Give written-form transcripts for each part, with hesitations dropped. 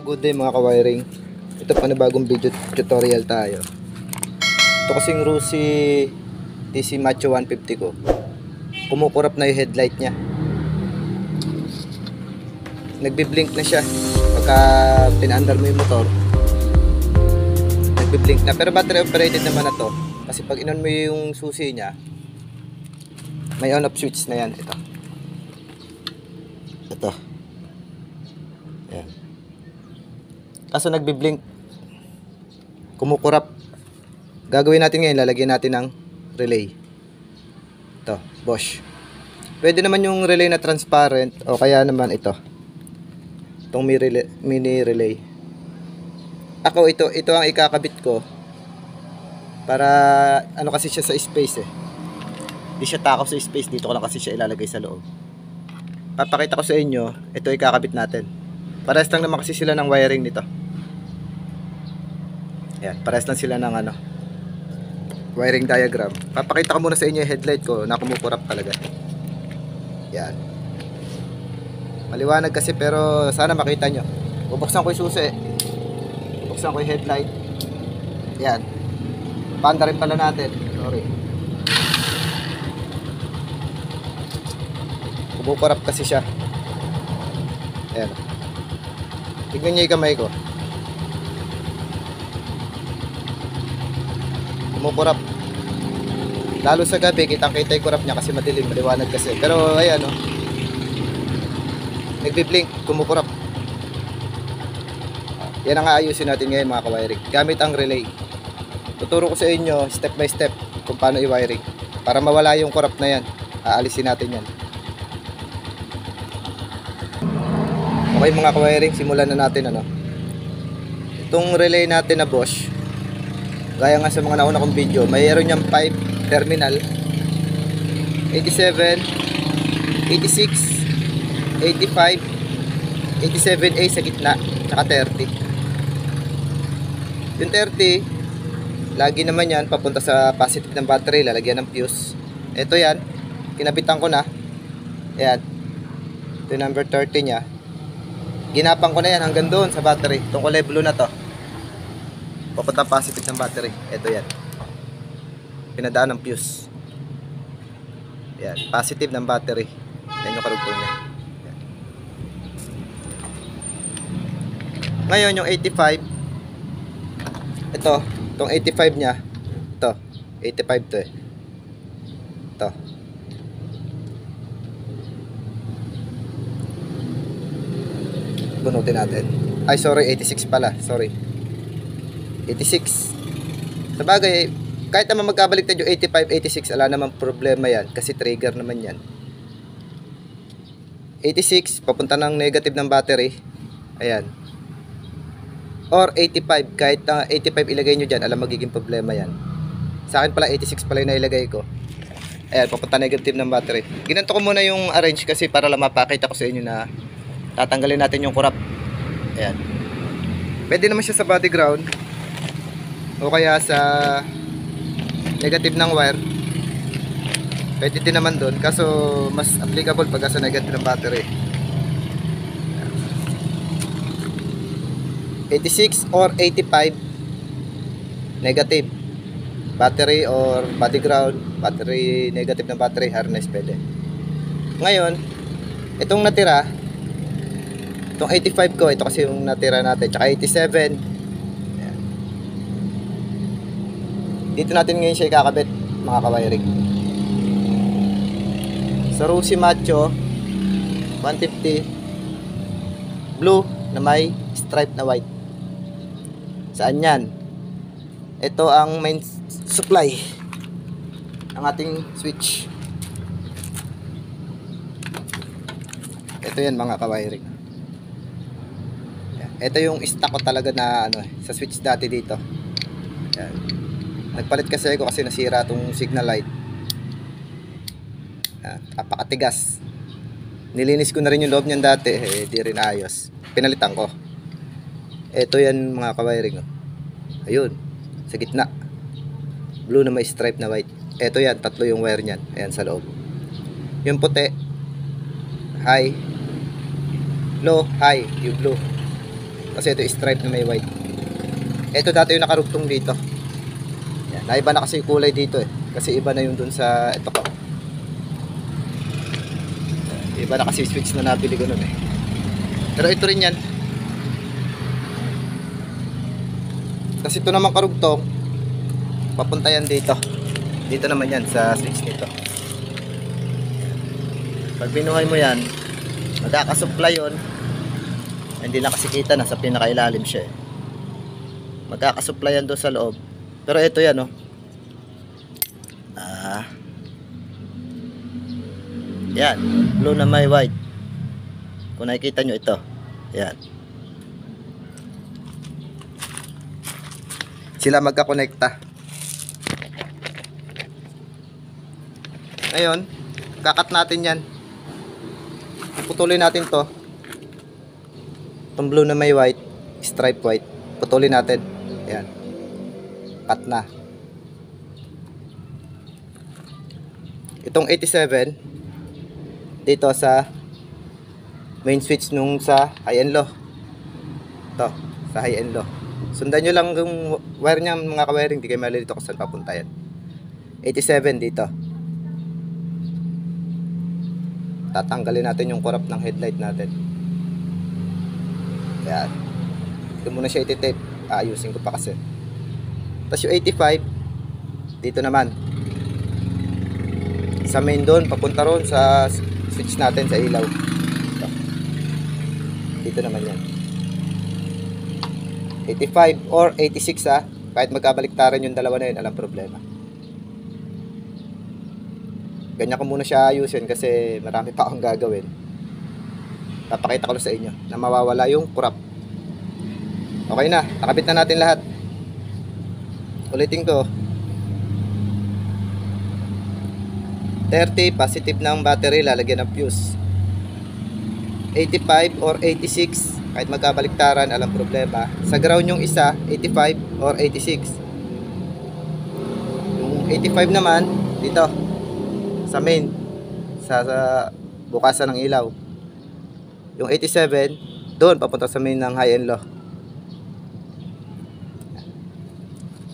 good day mga ka-wiring. Ito panibagong video tutorial tayo. Ito kasing Rusi TC Macho 150 ko. Kumukurap na yung headlight niya. Nagbi-blink na siya. Pagka pinaandar mo yung motor, nagbi-blink na. Pero battery operated naman na to. Kasi pag inon mo yung susi niya, may on off switch na yan. Ito. Ayan. Kaso nagbi-blink, kumukurap. Gagawin natin ngayon, lalagyan natin ng relay. Ito, Bosch. Pwede naman yung relay na transparent o kaya naman ito. Itong mini relay. Ako ito ang ikakabit ko para ano kasi siya sa space eh. Hindi siya takaw sa space, dito ko lang kasi siya ilalagay sa loob. Papakita ko sa inyo, ito ikakabit natin. Parehas lang naman kasi sila ng wiring nito. Ayan, parehas lang sila ng wiring diagram. Papakita ko muna sa inyo yung headlight ko na kumukurap talaga. Ayan. Maliwanag kasi pero sana makita nyo. Bubuksan ko yung susi. Bubuksan ko yung headlight. Ayan. Panda rin pala natin. Sorry. Kumukurap kasi siya. Ayan. Tignan nyo yung kamay ko. Kumukurap. Lalo sa gabi, kitang-kita yung kurap niya kasi madilim, maliwanag kasi. Pero ayan o. Nagbi-blink, kumukurap. Yan ang aayusin natin ngayon mga ka-wiring. Gamit ang relay. Tuturo ko sa inyo step by step kung paano i-wiring. Para mawala yung kurap na yan. Aalisin natin yan. Okay mga ka-wiring, simulan na natin Itong relay natin na Bosch, gaya nga sa mga nauna kong video, mayroon niyang 5 terminal, 87, 86, 85, 87A sa gitna, tsaka 30. Yung 30, lagi naman yan papunta sa positive ng battery, lalagyan ng fuse. Ito yan, kinabitan ko na. Ayan, ito yung number 30 nya. Ginapang ko na yan hanggang doon sa battery. Itong kulay blue na to, papunta positive ng battery. Ito yan, pinadaan ng fuse. Yan, positive ng battery. Yan yung karugtong niya. Yan. Ngayon yung 85, itong 85 nya, ito 85 to ito. Bunutin natin. Ay sorry, 86 pala, sorry, 86. Sabagay, kahit naman magkabaliktad yung 85, 86, ala naman problema yan kasi trigger naman yan. 86 papunta ng negative ng battery. Ayan. Or 85, kahit 85 ilagay nyo dyan, alam magiging problema yan. Sa akin pala 86 pala yung nailagay ko. Ayan, papunta negative ng battery. Ginanto ko muna yung arrange kasi para lang mapakita ko sa inyo na tatanggalin natin yung kurap. Ayan. Pwede naman siya sa body ground o kaya sa negative ng wire. Pwede din naman doon, kaso mas applicable pagka sa negative ng battery. 86 or 85 negative battery or body ground, battery negative ng battery, harness pwede. Ngayon, itong natira, itong 85 ko, ito kasi yung natira natin, tsaka 87. Ayan. Dito natin ngayon siya ikakabit mga ka-wiring. Sa Rusi Macho 150 blue na may stripe na white. Saan yan? Ito ang main supply ng ating switch. Ito yan mga ka-wiring. Ito yung stock ko talaga na sa switch dati dito. Yan. Nagpalit kasi ako kasi nasira itong signal light. Napakatigas. Nilinis ko na rin yung loob niyan dati, di rin ayos. Pinalitan ko. Ito yan mga ka-wiring. Ayun, sa gitna. Blue na may stripe na white. Ito yan, tatlo yung wire niyan. Ayan sa loob. Yung puti, high, low, high, yung blue. Kasi ito stripe na may white. Ito dati yung nakarugtong dito. Yan, naiba na kasi yung kulay dito eh. Kasi iba na yung dun sa ito ko. Iba na kasi switch na nabili ko nun eh. Pero ito rin yan. Kasi ito naman karugtong, papunta yan dito. Dito naman yan sa switch nito. Pag binuhay mo yan, magkakasupply yun. Hindi na kasi kita, nasa pinakailalim siya eh. Magkakasupply yan doon sa loob. Pero ito yan oh. Yan, blue na may white. Kung nakikita nyo ito. Yan. Sila magkakonekta. Ngayon, kakat natin yan. Putulin natin to. Itong blue na may white, stripe white. Putulin natin. Yan. Cut na. Itong 87 dito sa main switch nung sa high and low. Ito, sa high and low. Sundan nyo lang yung wire niya mga ka-wiring. Di kayo malilito kung saan papunta yan. 87 dito. Tatanggalin natin yung corrupt ng headlight natin. Yan. Ito muna siya iti-tape. Ayusin ko pa kasi. Tapos yung 85 dito naman. Sa main doon, papunta ron sa switch natin sa ilaw. Dito naman yan. 85 or 86 ha. Kahit magkabaliktaran yung dalawa na yun, alam problema. Ganyan ko muna siya ayusin kasi marami pa akong gagawin. Papakita ko sa inyo na mawawala yung corrupt. Okay na, nakabit na natin lahat. Ulitin ko. 30 positive ng battery, lalagyan ng fuse. 85 or 86 kahit magkabaliktaran, alam problema. Sa ground yung isa, 85 or 86. Yung 85 naman dito sa main, sa bukasan ng ilaw. Yung 87 doon papunta sa main ng high and low.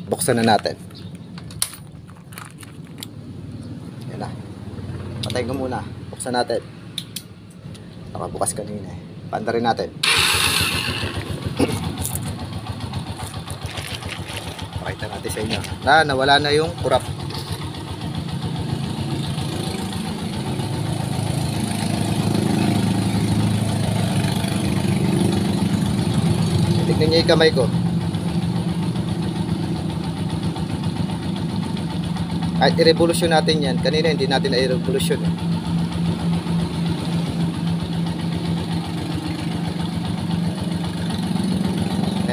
Buksan na natin. Yan na. Patayin ko muna. Buksan natin. Nakabukas kanina eh. Panda rin natin. Pakita natin sa inyo. Nawala na yung corrupt. Tignan niyo yung kamay ko. Kahit i-revolution natin yan. Kanina hindi natin na-i-revolution eh.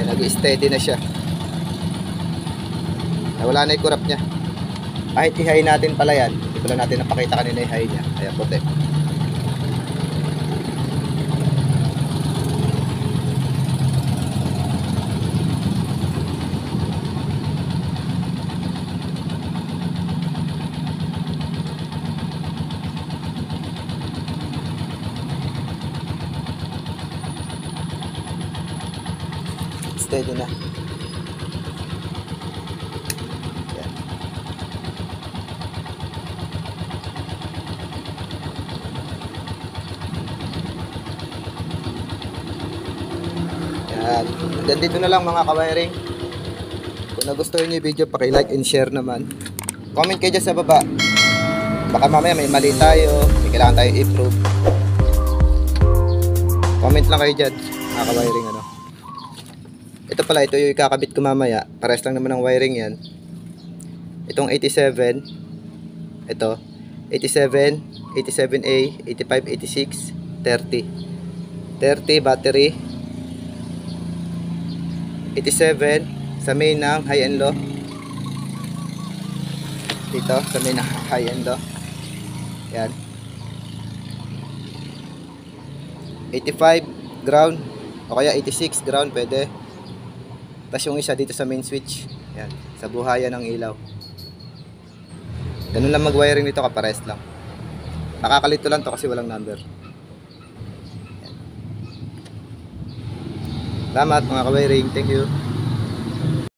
Nag-steady na siya. Nawala na yung corrupt niya. Kahit i-high natin pala yan. Hindi pala natin napakita kanina yung high niya. Kaya puti. Steady na. Yan. Yan. Hanggang dito na lang mga ka-wiring. Kung nagustuhan niyo yung video, paki-like and share naman. Comment kayo dyan sa baba. Baka mamaya may mali tayo, may kailangan tayong improve. Comment lang kayo dyan mga ka-wiring ano. Ito pala, ito yung ikakabit ko mamaya. Pares lang naman ng wiring yan. Itong 87. Ito. 87, 87A, 85, 86, 30. 30 battery. 87 sa main ng high and low. Dito sa main ng high and low. Yan. 85 ground. O kaya 86 ground pwede. Tapos yung isa dito sa main switch. Yan, sa buhayan ng ilaw. Ganun lang mag-wiring nito, kapares lang. Nakakalito lang to kasi walang number. Yan. Salamat mga kawiring. Thank you.